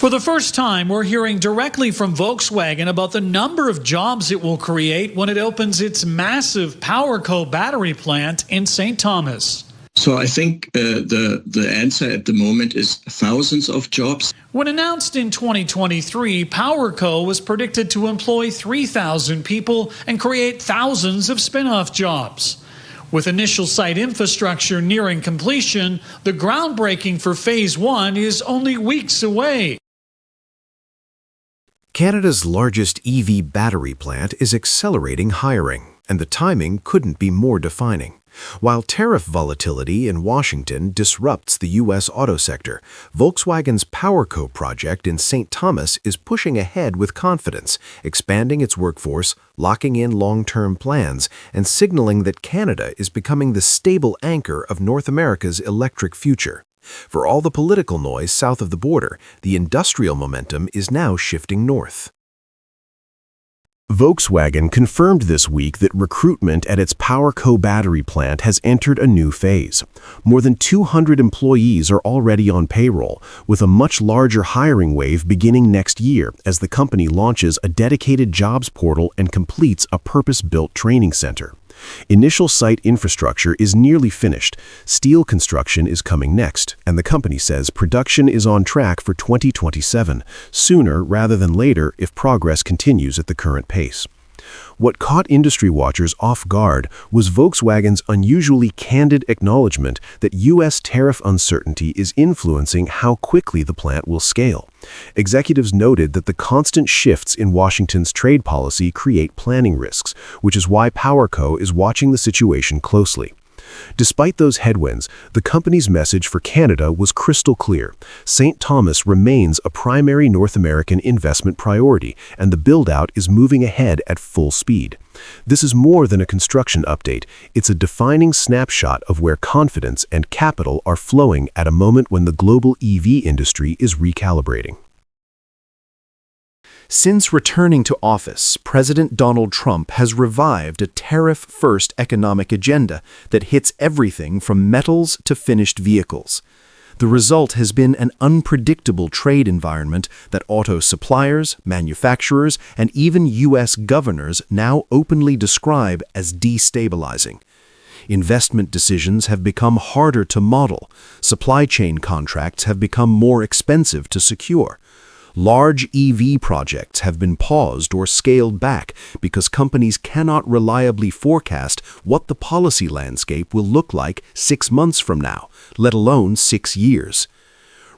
For the first time, we're hearing directly from Volkswagen about the number of jobs it will create when it opens its massive PowerCo battery plant in St. Thomas. So I think the answer at the moment is thousands of jobs. When announced in 2023, PowerCo was predicted to employ 3,000 people and create thousands of spin-off jobs. With initial site infrastructure nearing completion, the groundbreaking for Phase 1 is only weeks away. Canada's largest EV battery plant is accelerating hiring, and the timing couldn't be more defining. While tariff volatility in Washington disrupts the U.S. auto sector, Volkswagen's PowerCo project in St. Thomas is pushing ahead with confidence, expanding its workforce, locking in long-term plans, and signaling that Canada is becoming the stable anchor of North America's electric future. For all the political noise south of the border, the industrial momentum is now shifting north. Volkswagen confirmed this week that recruitment at its PowerCo battery plant has entered a new phase. More than 200 employees are already on payroll, with a much larger hiring wave beginning next year as the company launches a dedicated jobs portal and completes a purpose-built training center. Initial site infrastructure is nearly finished, steel construction is coming next, and the company says production is on track for 2027, sooner rather than later if progress continues at the current pace. What caught industry watchers off guard was Volkswagen's unusually candid acknowledgement that U.S. tariff uncertainty is influencing how quickly the plant will scale. Executives noted that the constant shifts in Washington's trade policy create planning risks, which is why PowerCo is watching the situation closely. Despite those headwinds, the company's message for Canada was crystal clear. St. Thomas remains a primary North American investment priority, and the build-out is moving ahead at full speed. This is more than a construction update. It's a defining snapshot of where confidence and capital are flowing at a moment when the global EV industry is recalibrating. Since returning to office, President Donald Trump has revived a tariff-first economic agenda that hits everything from metals to finished vehicles. The result has been an unpredictable trade environment that auto suppliers, manufacturers, and even U.S. governors now openly describe as destabilizing. Investment decisions have become harder to model. Supply chain contracts have become more expensive to secure. Large EV projects have been paused or scaled back because companies cannot reliably forecast what the policy landscape will look like 6 months from now, let alone 6 years.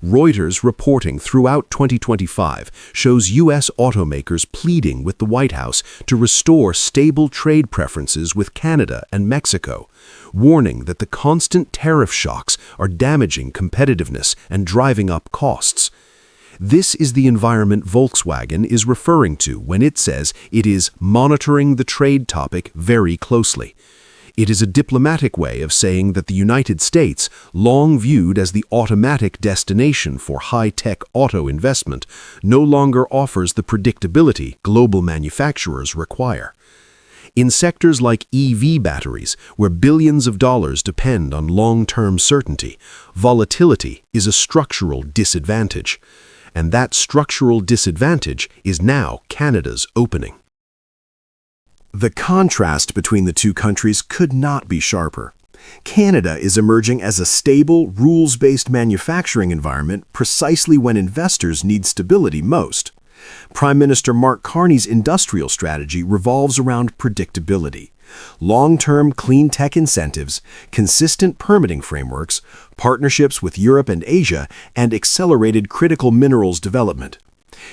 Reuters reporting throughout 2025 shows U.S. automakers pleading with the White House to restore stable trade preferences with Canada and Mexico, warning that the constant tariff shocks are damaging competitiveness and driving up costs. This is the environment Volkswagen is referring to when it says it is monitoring the trade topic very closely. It is a diplomatic way of saying that the United States, long viewed as the automatic destination for high-tech auto investment, no longer offers the predictability global manufacturers require. In sectors like EV batteries, where billions of dollars depend on long-term certainty, volatility is a structural disadvantage. And that structural disadvantage is now Canada's opening. The contrast between the two countries could not be sharper. Canada is emerging as a stable, rules-based manufacturing environment precisely when investors need stability most. Prime Minister Mark Carney's industrial strategy revolves around predictability. Long-term clean tech incentives, consistent permitting frameworks, partnerships with Europe and Asia, and accelerated critical minerals development.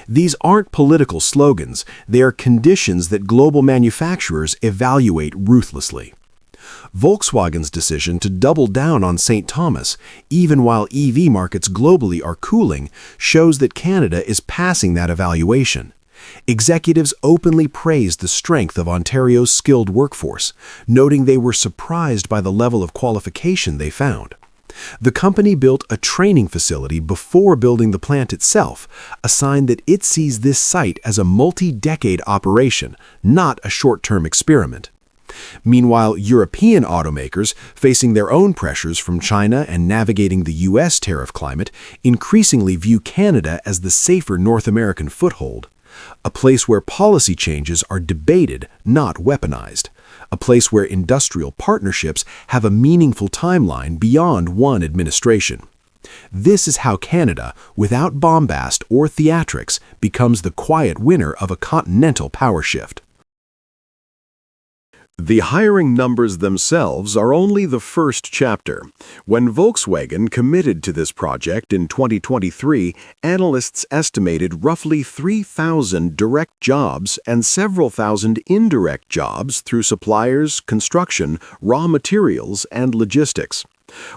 These aren't political slogans, they are conditions that global manufacturers evaluate ruthlessly. Volkswagen's decision to double down on St. Thomas, even while EV markets globally are cooling, shows that Canada is passing that evaluation. Executives openly praised the strength of Ontario's skilled workforce, noting they were surprised by the level of qualification they found. The company built a training facility before building the plant itself, a sign that it sees this site as a multi-decade operation, not a short-term experiment. Meanwhile, European automakers, facing their own pressures from China and navigating the U.S. tariff climate, increasingly view Canada as the safer North American foothold. A place where policy changes are debated, not weaponized. A place where industrial partnerships have a meaningful timeline beyond one administration. This is how Canada, without bombast or theatrics, becomes the quiet winner of a continental power shift. The hiring numbers themselves are only the first chapter. When Volkswagen committed to this project in 2023, analysts estimated roughly 3,000 direct jobs and several thousand indirect jobs through suppliers, construction, raw materials, and logistics.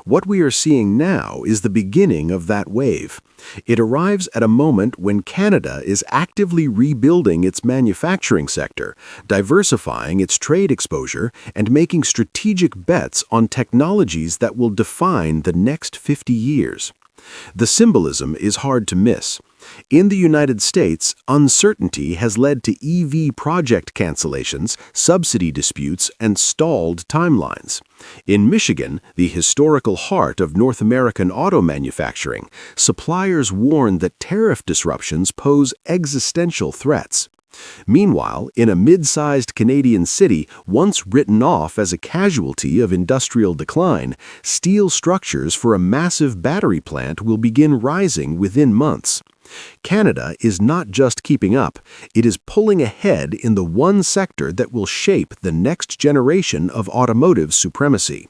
What we are seeing now is the beginning of that wave. It arrives at a moment when Canada is actively rebuilding its manufacturing sector, diversifying its trade exposure, and making strategic bets on technologies that will define the next 50 years. The symbolism is hard to miss. In the United States, uncertainty has led to EV project cancellations, subsidy disputes, and stalled timelines. In Michigan, the historical heart of North American auto manufacturing, suppliers warn that tariff disruptions pose existential threats. Meanwhile, in a mid-sized Canadian city once written off as a casualty of industrial decline, steel structures for a massive battery plant will begin rising within months. Canada is not just keeping up, it is pulling ahead in the one sector that will shape the next generation of automotive supremacy.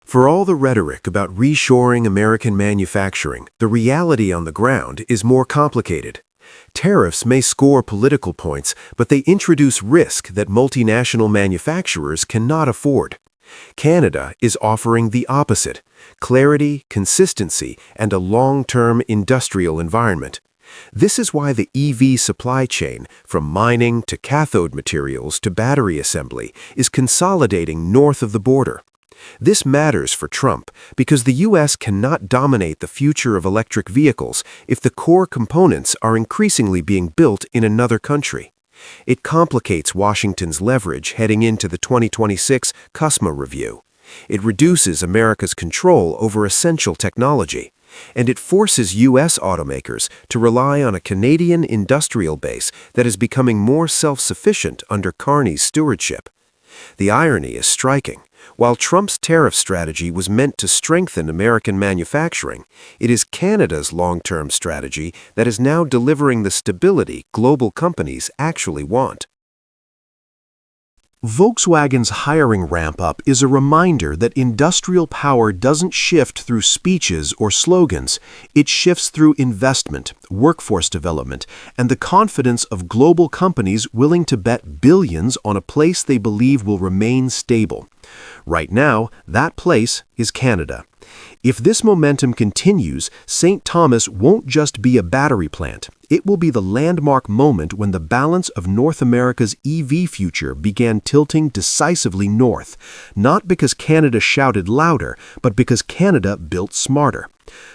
For all the rhetoric about reshoring American manufacturing, the reality on the ground is more complicated. Tariffs may score political points, but they introduce risk that multinational manufacturers cannot afford. Canada is offering the opposite: clarity, consistency, and a long-term industrial environment. This is why the EV supply chain, from mining to cathode materials to battery assembly, is consolidating north of the border. This matters for Trump because the U.S. cannot dominate the future of electric vehicles if the core components are increasingly being built in another country. It complicates Washington's leverage heading into the 2026 CUSMA review. It reduces America's control over essential technology, and it forces U.S. automakers to rely on a Canadian industrial base that is becoming more self-sufficient under Carney's stewardship. The irony is striking. While Trump's tariff strategy was meant to strengthen American manufacturing, it is Canada's long-term strategy that is now delivering the stability global companies actually want. Volkswagen's hiring ramp-up is a reminder that industrial power doesn't shift through speeches or slogans. It shifts through investment, workforce development, and the confidence of global companies willing to bet billions on a place they believe will remain stable. Right now, that place is Canada. If this momentum continues, St. Thomas won't just be a battery plant. It will be the landmark moment when the balance of North America's EV future began tilting decisively north, not because Canada shouted louder, but because Canada built smarter.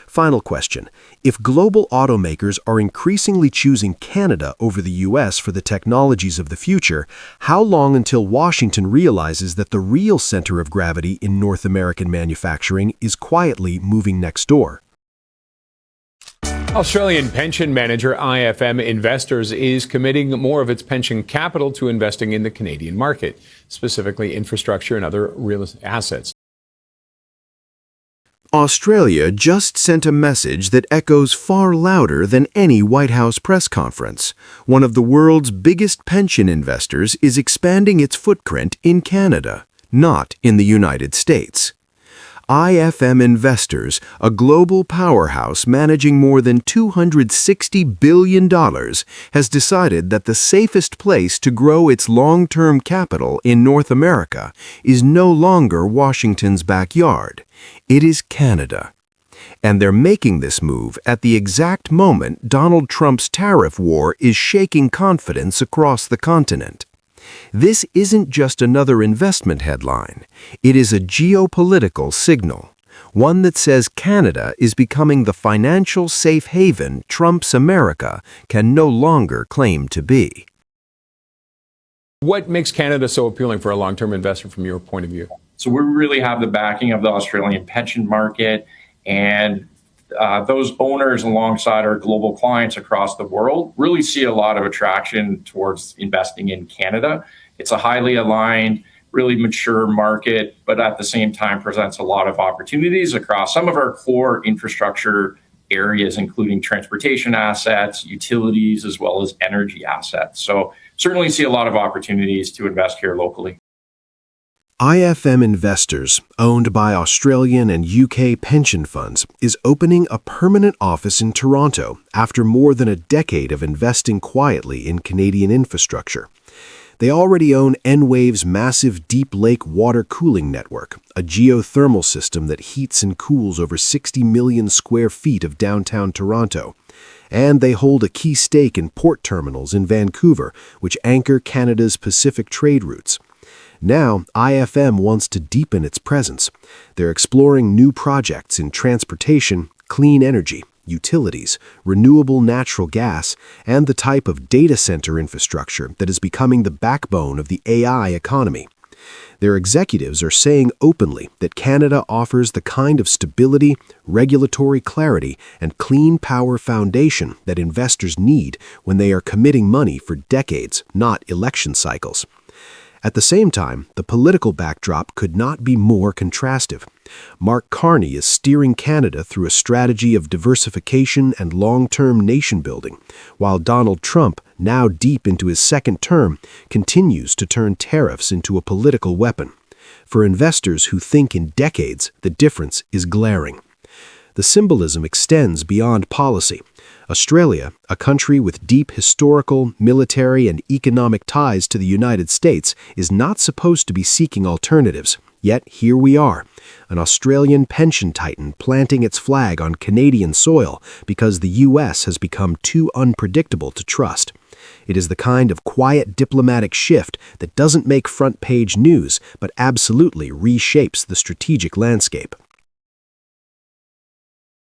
Final question. If global automakers are increasingly choosing Canada over the U.S. for the technologies of the future, how long until Washington realizes that the real center of gravity in North American manufacturing is quietly moving next door? Australian pension manager IFM Investors is committing more of its pension capital to investing in the Canadian market, specifically infrastructure and other real assets. Australia just sent a message that echoes far louder than any White House press conference. One of the world's biggest pension investors is expanding its footprint in Canada, not in the United States. IFM Investors, a global powerhouse managing more than $260 billion, has decided that the safest place to grow its long-term capital in North America is no longer Washington's backyard. It is Canada. And they're making this move at the exact moment Donald Trump's tariff war is shaking confidence across the continent. This isn't just another investment headline. It is a geopolitical signal, one that says Canada is becoming the financial safe haven Trump's America can no longer claim to be. What makes Canada so appealing for a long-term investor from your point of view? So we really have the backing of the Australian pension market, and those owners alongside our global clients across the world really see a lot of attraction towards investing in Canada. It's a highly aligned, really mature market, but at the same time presents a lot of opportunities across some of our core infrastructure areas, including transportation assets, utilities, as well as energy assets. So certainly see a lot of opportunities to invest here locally. IFM Investors, owned by Australian and UK pension funds, is opening a permanent office in Toronto after more than a decade of investing quietly in Canadian infrastructure. They already own Enwave's massive deep lake water cooling network, a geothermal system that heats and cools over 60 million square feet of downtown Toronto. And they hold a key stake in port terminals in Vancouver, which anchor Canada's Pacific trade routes. Now, IFM wants to deepen its presence. They're exploring new projects in transportation, clean energy, utilities, renewable natural gas, and the type of data center infrastructure that is becoming the backbone of the AI economy. Their executives are saying openly that Canada offers the kind of stability, regulatory clarity, and clean power foundation that investors need when they are committing money for decades, not election cycles. At the same time, the political backdrop could not be more contrastive. Mark Carney is steering Canada through a strategy of diversification and long-term nation-building, while Donald Trump, now deep into his second term, continues to turn tariffs into a political weapon. For investors who think in decades, the difference is glaring. The symbolism extends beyond policy. Australia, a country with deep historical, military, and economic ties to the United States, is not supposed to be seeking alternatives. Yet here we are, an Australian pension titan planting its flag on Canadian soil because the U.S. has become too unpredictable to trust. It is the kind of quiet diplomatic shift that doesn't make front-page news, but absolutely reshapes the strategic landscape.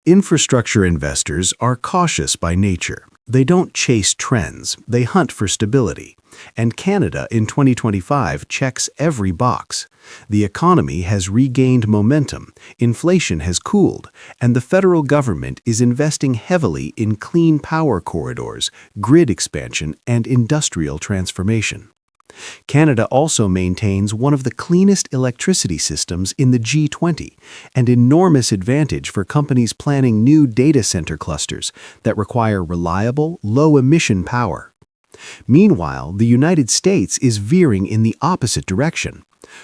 Infrastructure investors are cautious by nature. They don't chase trends, they hunt for stability. And Canada in 2025 checks every box. The economy has regained momentum, inflation has cooled, and the federal government is investing heavily in clean power corridors, grid expansion, and industrial transformation. Canada also maintains one of the cleanest electricity systems in the G20, an enormous advantage for companies planning new data center clusters that require reliable, low-emission power. Meanwhile, the United States is veering in the opposite direction.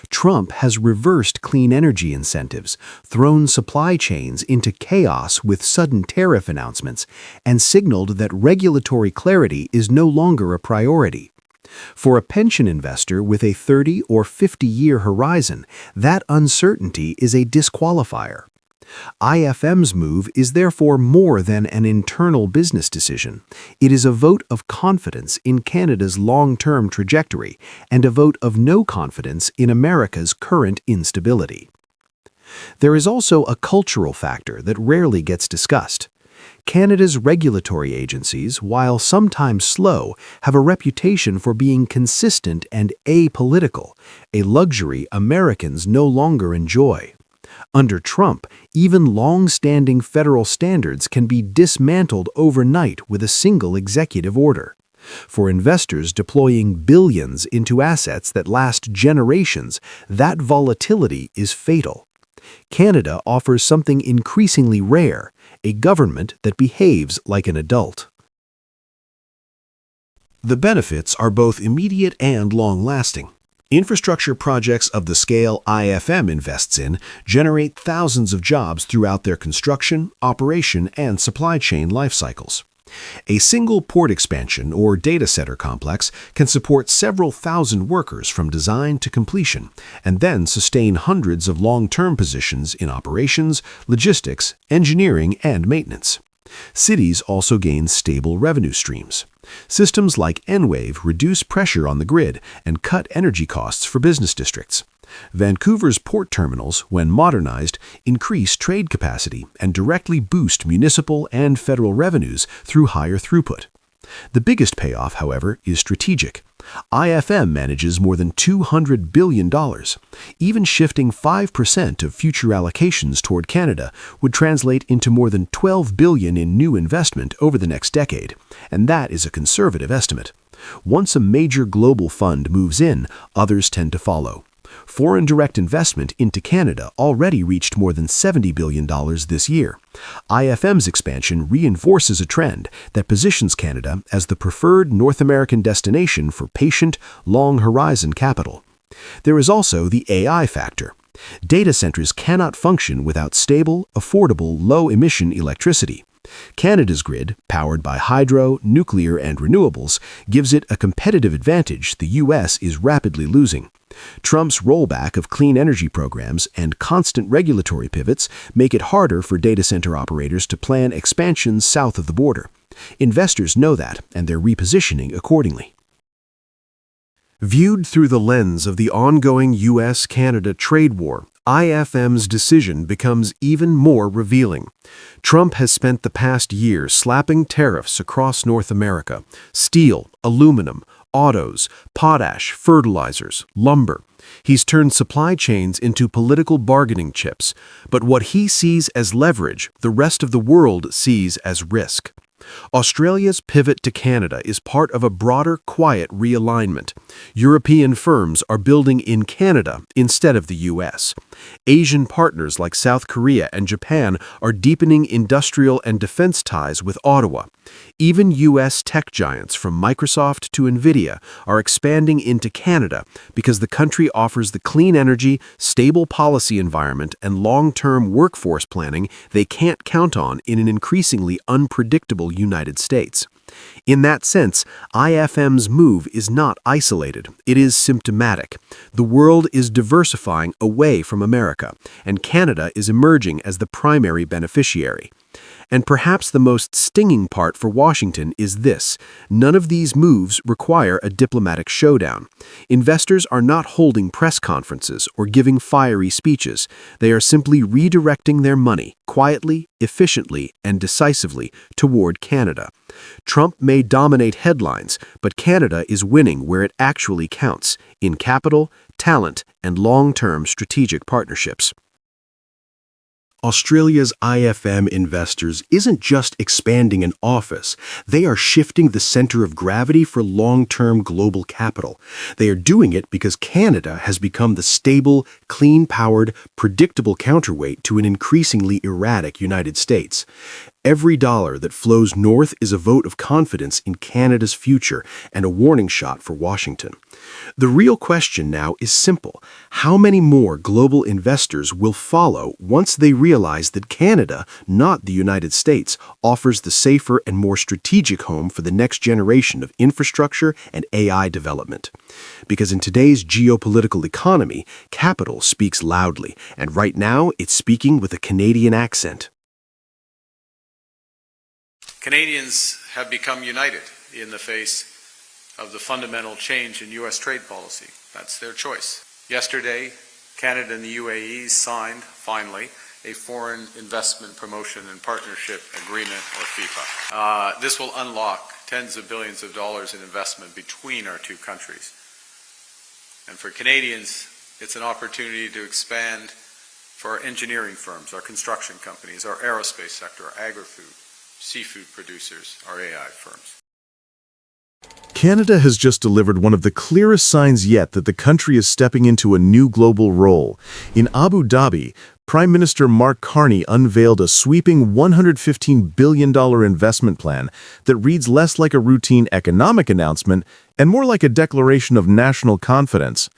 Trump has reversed clean energy incentives, thrown supply chains into chaos with sudden tariff announcements, and signaled that regulatory clarity is no longer a priority. For a pension investor with a 30 or 50-year horizon, that uncertainty is a disqualifier. IFM's move is therefore more than an internal business decision. It is a vote of confidence in Canada's long-term trajectory and a vote of no confidence in America's current instability. There is also a cultural factor that rarely gets discussed. Canada's regulatory agencies, while sometimes slow, have a reputation for being consistent and apolitical, a luxury Americans no longer enjoy. Under Trump, even long-standing federal standards can be dismantled overnight with a single executive order. For investors deploying billions into assets that last generations, that volatility is fatal. Canada offers something increasingly rare, a government that behaves like an adult. The benefits are both immediate and long-lasting. Infrastructure projects of the scale IFM invests in generate thousands of jobs throughout their construction, operation, and supply chain life cycles. A single port expansion or data center complex can support several thousand workers from design to completion, and then sustain hundreds of long-term positions in operations, logistics, engineering, and maintenance. Cities also gain stable revenue streams. Systems like Enwave reduce pressure on the grid and cut energy costs for business districts. Vancouver's port terminals, when modernized, increase trade capacity and directly boost municipal and federal revenues through higher throughput. The biggest payoff, however, is strategic. IFM manages more than $200 billion. Even shifting 5% of future allocations toward Canada would translate into more than $12 billion in new investment over the next decade, and that is a conservative estimate. Once a major global fund moves in, others tend to follow. Foreign direct investment into Canada already reached more than $70 billion this year. IFM's expansion reinforces a trend that positions Canada as the preferred North American destination for patient, long-horizon capital. There is also the AI factor. Data centers cannot function without stable, affordable, low-emission electricity. Canada's grid, powered by hydro, nuclear, and renewables, gives it a competitive advantage the U.S. is rapidly losing. Trump's rollback of clean energy programs and constant regulatory pivots make it harder for data center operators to plan expansions south of the border. Investors know that, and they're repositioning accordingly. Viewed through the lens of the ongoing U.S.-Canada trade war, IFM's decision becomes even more revealing. Trump has spent the past year slapping tariffs across North America: steel, aluminum, autos, potash, fertilizers, lumber. He's turned supply chains into political bargaining chips, but what he sees as leverage, the rest of the world sees as risk. Australia's pivot to Canada is part of a broader, quiet realignment. European firms are building in Canada instead of the U.S. Asian partners like South Korea and Japan are deepening industrial and defense ties with Ottawa. Even U.S. tech giants from Microsoft to NVIDIA are expanding into Canada because the country offers the clean energy, stable policy environment, and long-term workforce planning they can't count on in an increasingly unpredictable United States. In that sense, IFM's move is not isolated. It is symptomatic. The world is diversifying away from America, and Canada is emerging as the primary beneficiary. And perhaps the most stinging part for Washington is this: none of these moves require a diplomatic showdown. Investors are not holding press conferences or giving fiery speeches. They are simply redirecting their money quietly, efficiently, and decisively toward Canada. Trump may dominate headlines, but Canada is winning where it actually counts: in capital, talent, and long-term strategic partnerships. Australia's IFM Investors isn't just expanding an office. They are shifting the center of gravity for long-term global capital. They are doing it because Canada has become the stable, clean-powered, predictable counterweight to an increasingly erratic United States. Every dollar that flows north is a vote of confidence in Canada's future and a warning shot for Washington. The real question now is simple: how many more global investors will follow once they realize that Canada, not the United States, offers the safer and more strategic home for the next generation of infrastructure and AI development? Because in today's geopolitical economy, capital speaks loudly, and right now it's speaking with a Canadian accent. Canadians have become united in the face of the fundamental change in U.S. trade policy. That's their choice. Yesterday, Canada and the UAE signed, finally, a Foreign Investment Promotion and Partnership Agreement, or FIPA. This will unlock tens of billions of dollars in investment between our two countries. And for Canadians, it's an opportunity to expand for our engineering firms, our construction companies, our aerospace sector, our agri-food, seafood producers, our AI firms. Canada has just delivered one of the clearest signs yet that the country is stepping into a new global role. In Abu Dhabi, Prime Minister Mark Carney unveiled a sweeping $115 billion investment plan that reads less like a routine economic announcement and more like a declaration of national confidence.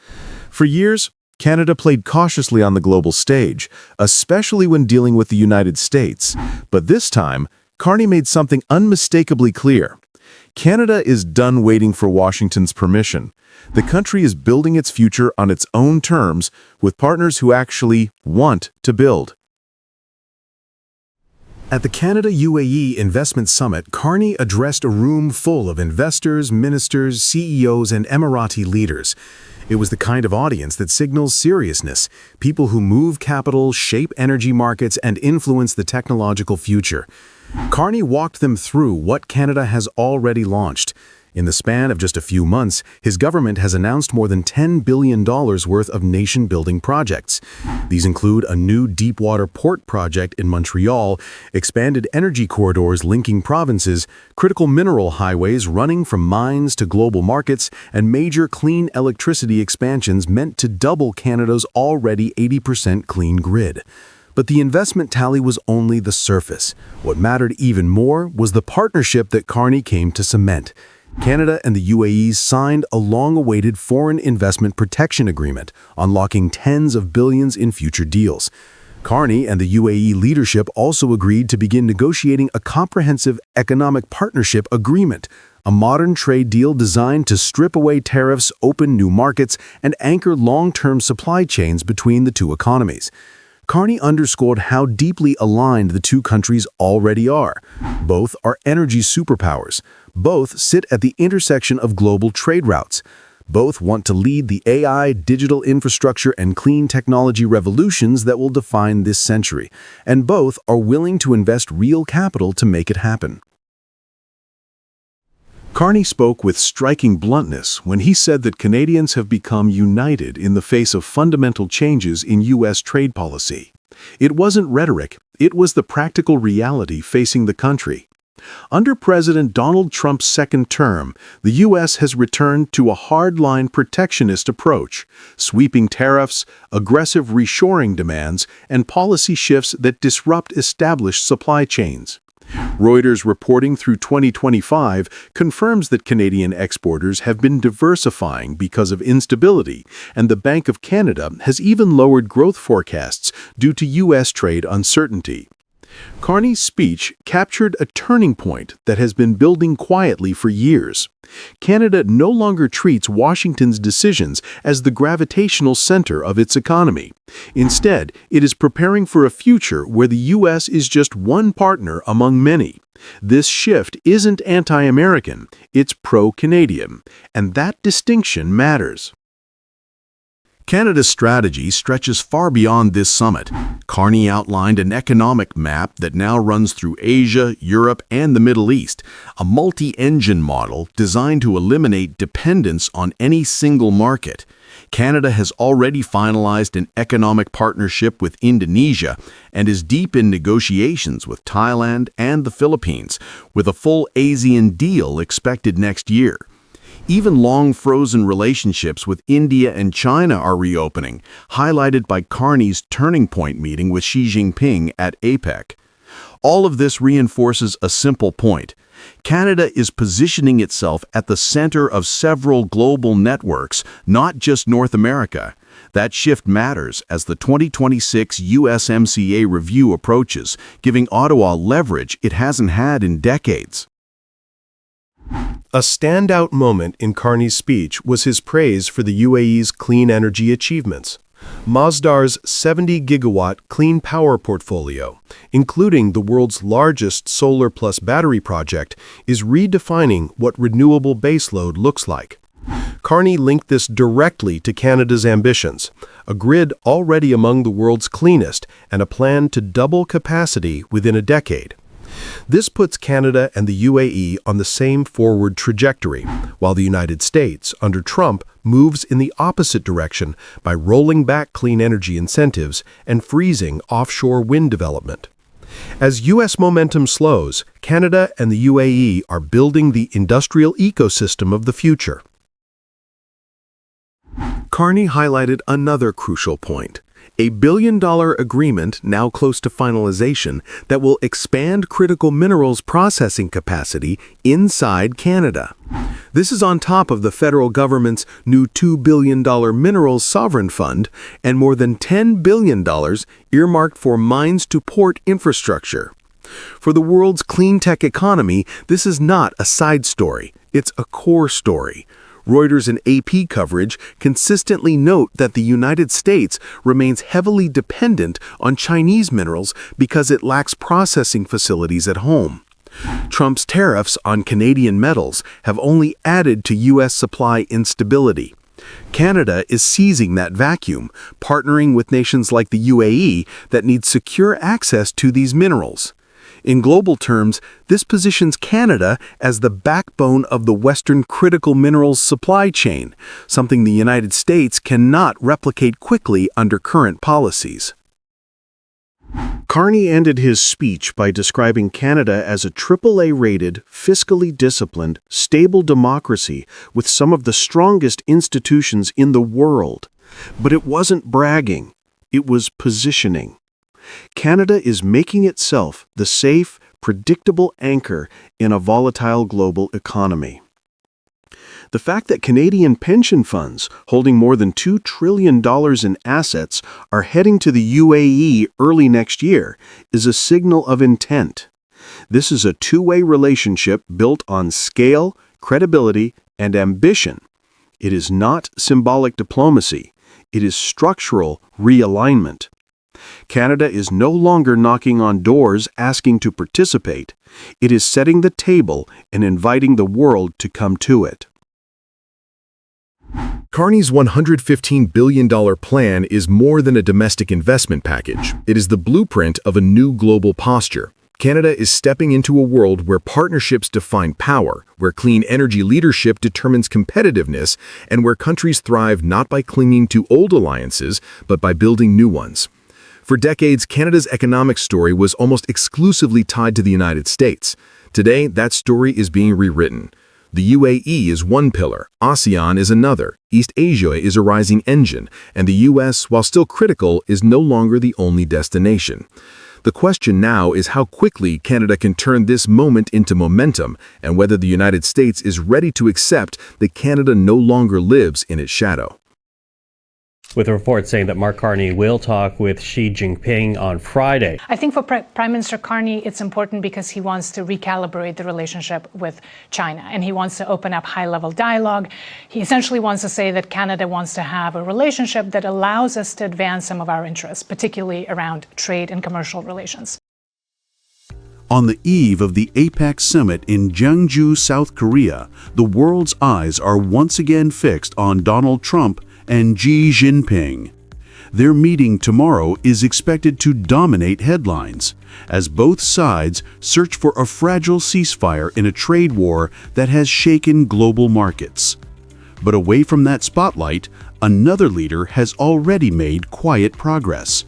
For years, Canada played cautiously on the global stage, especially when dealing with the United States. But this time, Carney made something unmistakably clear. Canada is done waiting for Washington's permission. The country is building its future on its own terms with partners who actually want to build. At the Canada-UAE Investment Summit, Carney addressed a room full of investors, ministers, CEOs, and Emirati leaders. It was the kind of audience that signals seriousness, people who move capital, shape energy markets, and influence the technological future. Carney walked them through what Canada has already launched. In the span of just a few months, his government has announced more than $10 billion worth of nation-building projects. These include a new deep-water port project in Montreal, expanded energy corridors linking provinces, critical mineral highways running from mines to global markets, and major clean electricity expansions meant to double Canada's already 80% clean grid. But the investment tally was only the surface. What mattered even more was the partnership that Carney came to cement. Canada and the UAE signed a long-awaited Foreign Investment Protection Agreement, unlocking tens of billions in future deals. Carney and the UAE leadership also agreed to begin negotiating a comprehensive economic partnership agreement, a modern trade deal designed to strip away tariffs, open new markets, and anchor long-term supply chains between the two economies. Carney underscored how deeply aligned the two countries already are. Both are energy superpowers. Both sit at the intersection of global trade routes. Both want to lead the AI, digital infrastructure, and clean technology revolutions that will define this century. And both are willing to invest real capital to make it happen. Carney spoke with striking bluntness when he said that Canadians have become united in the face of fundamental changes in U.S. trade policy. It wasn't rhetoric, it was the practical reality facing the country. Under President Donald Trump's second term, the U.S. has returned to a hardline protectionist approach, sweeping tariffs, aggressive reshoring demands, and policy shifts that disrupt established supply chains. Reuters reporting through 2025 confirms that Canadian exporters have been diversifying because of instability, and the Bank of Canada has even lowered growth forecasts due to U.S. trade uncertainty. Carney's speech captured a turning point that has been building quietly for years. Canada no longer treats Washington's decisions as the gravitational center of its economy. Instead, it is preparing for a future where the U.S. is just one partner among many. This shift isn't anti-American, it's pro-Canadian, and that distinction matters. Canada's strategy stretches far beyond this summit. Carney outlined an economic map that now runs through Asia, Europe, and the Middle East, a multi-engine model designed to eliminate dependence on any single market. Canada has already finalized an economic partnership with Indonesia and is deep in negotiations with Thailand and the Philippines, with a full ASEAN deal expected next year. Even long-frozen relationships with India and China are reopening, highlighted by Carney's turning point meeting with Xi Jinping at APEC. All of this reinforces a simple point. Canada is positioning itself at the center of several global networks, not just North America. That shift matters as the 2026 USMCA review approaches, giving Ottawa leverage it hasn't had in decades. A standout moment in Carney's speech was his praise for the UAE's clean energy achievements. Masdar's 70-gigawatt clean power portfolio, including the world's largest solar plus battery project, is redefining what renewable baseload looks like. Carney linked this directly to Canada's ambitions, a grid already among the world's cleanest and a plan to double capacity within a decade. This puts Canada and the UAE on the same forward trajectory, while the United States, under Trump, moves in the opposite direction by rolling back clean energy incentives and freezing offshore wind development. As U.S. momentum slows, Canada and the UAE are building the industrial ecosystem of the future. Carney highlighted another crucial point. A billion-dollar agreement now close to finalization that will expand critical minerals processing capacity inside Canada. This is on top of the federal government's new $2 billion Minerals Sovereign Fund and more than $10 billion earmarked for mines-to-port infrastructure. For the world's clean tech economy, this is not a side story, it's a core story. Reuters and AP coverage consistently note that the United States remains heavily dependent on Chinese minerals because it lacks processing facilities at home. Trump's tariffs on Canadian metals have only added to U.S. supply instability. Canada is seizing that vacuum, partnering with nations like the UAE that need secure access to these minerals. In global terms, this positions Canada as the backbone of the Western critical minerals supply chain, something the United States cannot replicate quickly under current policies. Carney ended his speech by describing Canada as a AAA-rated, fiscally disciplined, stable democracy with some of the strongest institutions in the world. But it wasn't bragging, it was positioning. Canada is making itself the safe, predictable anchor in a volatile global economy. The fact that Canadian pension funds holding more than $2 trillion in assets are heading to the UAE early next year is a signal of intent. This is a two-way relationship built on scale, credibility, and ambition. It is not symbolic diplomacy. It is structural realignment. Canada is no longer knocking on doors asking to participate. It is setting the table and inviting the world to come to it. Carney's $115 billion plan is more than a domestic investment package. It is the blueprint of a new global posture. Canada is stepping into a world where partnerships define power, where clean energy leadership determines competitiveness, and where countries thrive not by clinging to old alliances, but by building new ones. For decades, Canada's economic story was almost exclusively tied to the United States. Today, that story is being rewritten. The UAE is one pillar, ASEAN is another, East Asia is a rising engine, and the US, while still critical, is no longer the only destination. The question now is how quickly Canada can turn this moment into momentum, and whether the United States is ready to accept that Canada no longer lives in its shadow. With a report saying that Mark Carney will talk with Xi Jinping on Friday. I think for Prime Minister Carney, it's important because he wants to recalibrate the relationship with China, and he wants to open up high-level dialogue. He essentially wants to say that Canada wants to have a relationship that allows us to advance some of our interests, particularly around trade and commercial relations. On the eve of the APEC summit in Jeonju, South Korea, the world's eyes are once again fixed on Donald Trump and Xi Jinping. Their meeting tomorrow is expected to dominate headlines, as both sides search for a fragile ceasefire in a trade war that has shaken global markets. But away from that spotlight, another leader has already made quiet progress.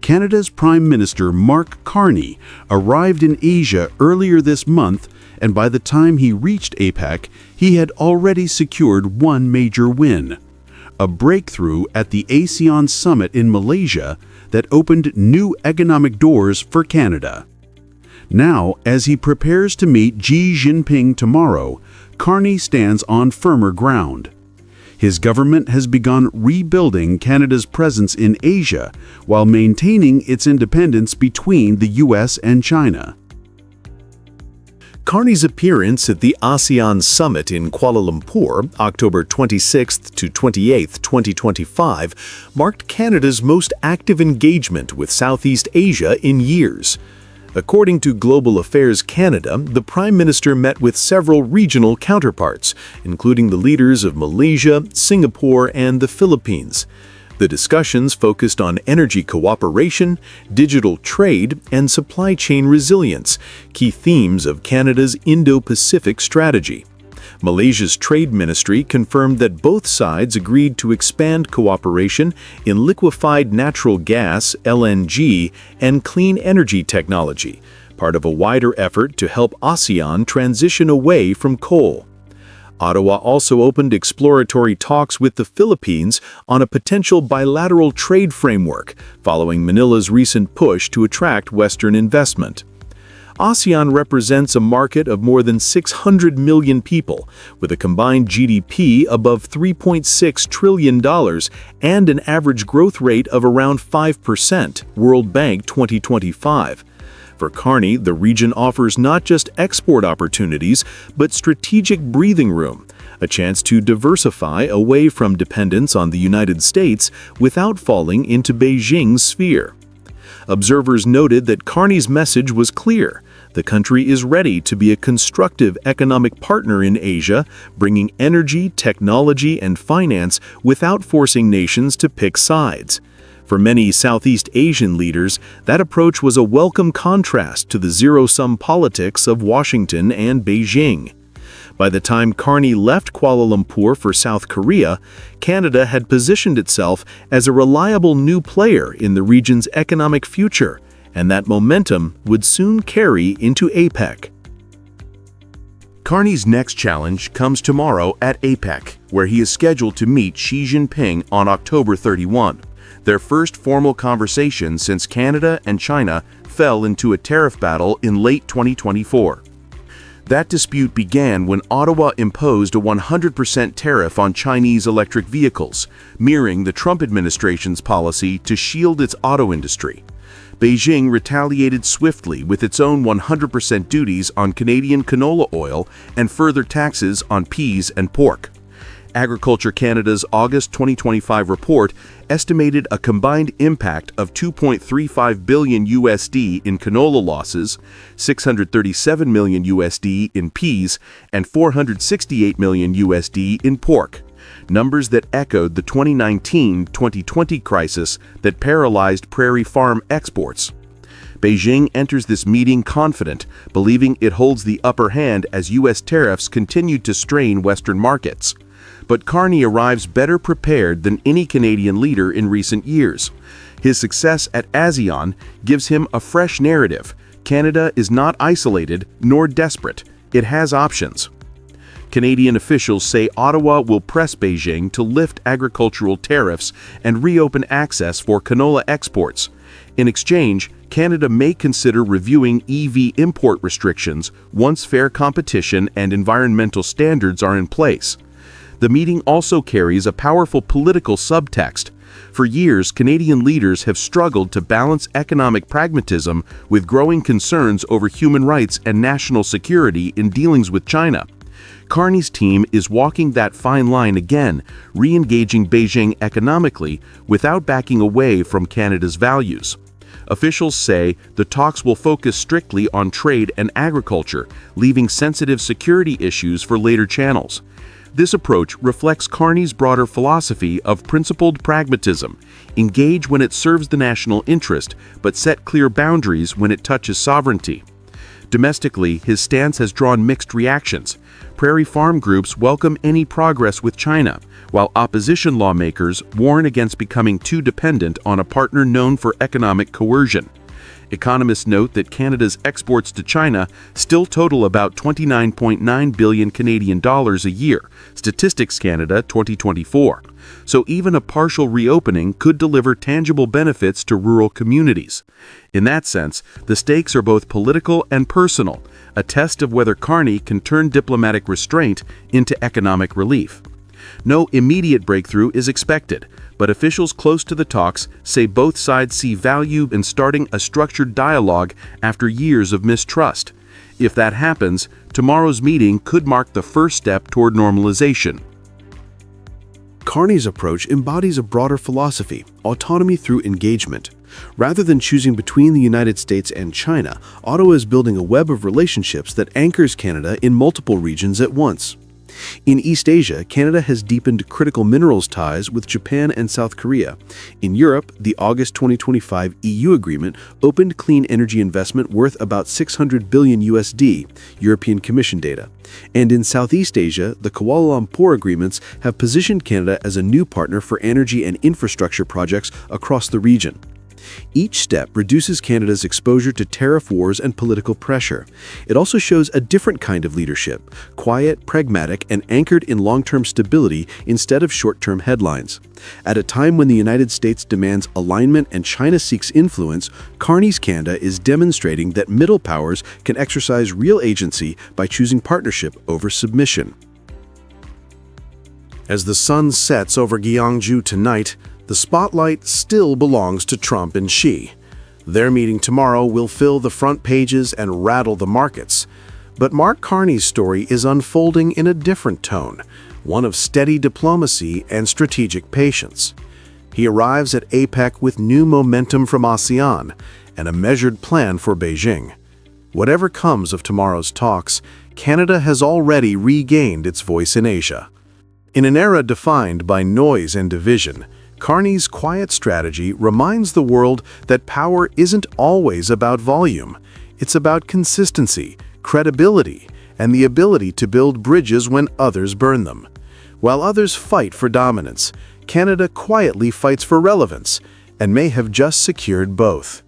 Canada's Prime Minister Mark Carney arrived in Asia earlier this month, and by the time he reached APEC, he had already secured one major win: a breakthrough at the ASEAN summit in Malaysia that opened new economic doors for Canada. Now, as he prepares to meet Xi Jinping tomorrow, Carney stands on firmer ground. His government has begun rebuilding Canada's presence in Asia while maintaining its independence between the US and China. Carney's appearance at the ASEAN Summit in Kuala Lumpur, October 26th to 28th, 2025, marked Canada's most active engagement with Southeast Asia in years. According to Global Affairs Canada, the Prime Minister met with several regional counterparts, including the leaders of Malaysia, Singapore, and the Philippines. The discussions focused on energy cooperation, digital trade, and supply chain resilience, key themes of Canada's Indo-Pacific strategy. Malaysia's Trade Ministry confirmed that both sides agreed to expand cooperation in liquefied natural gas, LNG, and clean energy technology, part of a wider effort to help ASEAN transition away from coal. Ottawa also opened exploratory talks with the Philippines on a potential bilateral trade framework, following Manila's recent push to attract Western investment. ASEAN represents a market of more than 600 million people, with a combined GDP above $3.6 trillion and an average growth rate of around 5%, World Bank 2025. For Carney, the region offers not just export opportunities, but strategic breathing room, a chance to diversify away from dependence on the United States without falling into Beijing's sphere. Observers noted that Carney's message was clear. The country is ready to be a constructive economic partner in Asia, bringing energy, technology, and finance without forcing nations to pick sides. For many Southeast Asian leaders, that approach was a welcome contrast to the zero-sum politics of Washington and Beijing. By the time Carney left Kuala Lumpur for South Korea, Canada had positioned itself as a reliable new player in the region's economic future, and that momentum would soon carry into APEC. Carney's next challenge comes tomorrow at APEC, where he is scheduled to meet Xi Jinping on October 31, their first formal conversation since Canada and China fell into a tariff battle in late 2024. That dispute began when Ottawa imposed a 100% tariff on Chinese electric vehicles, mirroring the Trump administration's policy to shield its auto industry. Beijing retaliated swiftly with its own 100% duties on Canadian canola oil and further taxes on peas and pork. Agriculture Canada's August 2025 report estimated a combined impact of $2.35 billion USD in canola losses, $637 million USD in peas, and $468 million USD in pork. Numbers that echoed the 2019-2020 crisis that paralyzed prairie farm exports. Beijing enters this meeting confident, believing it holds the upper hand as U.S. tariffs continue to strain Western markets. But Carney arrives better prepared than any Canadian leader in recent years. His success at ASEAN gives him a fresh narrative. Canada is not isolated nor desperate. It has options. Canadian officials say Ottawa will press Beijing to lift agricultural tariffs and reopen access for canola exports. In exchange, Canada may consider reviewing EV import restrictions once fair competition and environmental standards are in place. The meeting also carries a powerful political subtext. For years, Canadian leaders have struggled to balance economic pragmatism with growing concerns over human rights and national security in dealings with China. Carney's team is walking that fine line again, re-engaging Beijing economically without backing away from Canada's values. Officials say the talks will focus strictly on trade and agriculture, leaving sensitive security issues for later channels. This approach reflects Carney's broader philosophy of principled pragmatism: engage when it serves the national interest, but set clear boundaries when it touches sovereignty. Domestically, his stance has drawn mixed reactions. Prairie farm groups welcome any progress with China, while opposition lawmakers warn against becoming too dependent on a partner known for economic coercion. Economists note that Canada's exports to China still total about 29.9 billion Canadian dollars a year, Statistics Canada 2024. So even a partial reopening could deliver tangible benefits to rural communities. In that sense, the stakes are both political and personal, a test of whether Carney can turn diplomatic restraint into economic relief. No immediate breakthrough is expected, but officials close to the talks say both sides see value in starting a structured dialogue after years of mistrust. If that happens, tomorrow's meeting could mark the first step toward normalization. Carney's approach embodies a broader philosophy: autonomy through engagement. Rather than choosing between the United States and China, Ottawa is building a web of relationships that anchors Canada in multiple regions at once. In East Asia, Canada has deepened critical minerals ties with Japan and South Korea. In Europe, the August 2025 EU agreement opened clean energy investment worth about $600 billion USD, European Commission data. And in Southeast Asia, the Kuala Lumpur agreements have positioned Canada as a new partner for energy and infrastructure projects across the region. Each step reduces Canada's exposure to tariff wars and political pressure. It also shows a different kind of leadership: quiet, pragmatic, and anchored in long-term stability instead of short-term headlines. At a time when the United States demands alignment and China seeks influence, Carney's Canada is demonstrating that middle powers can exercise real agency by choosing partnership over submission. As the sun sets over Gyeongju tonight, the spotlight still belongs to Trump and Xi. Their meeting tomorrow will fill the front pages and rattle the markets. But Mark Carney's story is unfolding in a different tone, one of steady diplomacy and strategic patience. He arrives at APEC with new momentum from ASEAN and a measured plan for Beijing. Whatever comes of tomorrow's talks, Canada has already regained its voice in Asia. In an era defined by noise and division, Carney's quiet strategy reminds the world that power isn't always about volume. It's about consistency, credibility, and the ability to build bridges when others burn them. While others fight for dominance, Canada quietly fights for relevance, and may have just secured both.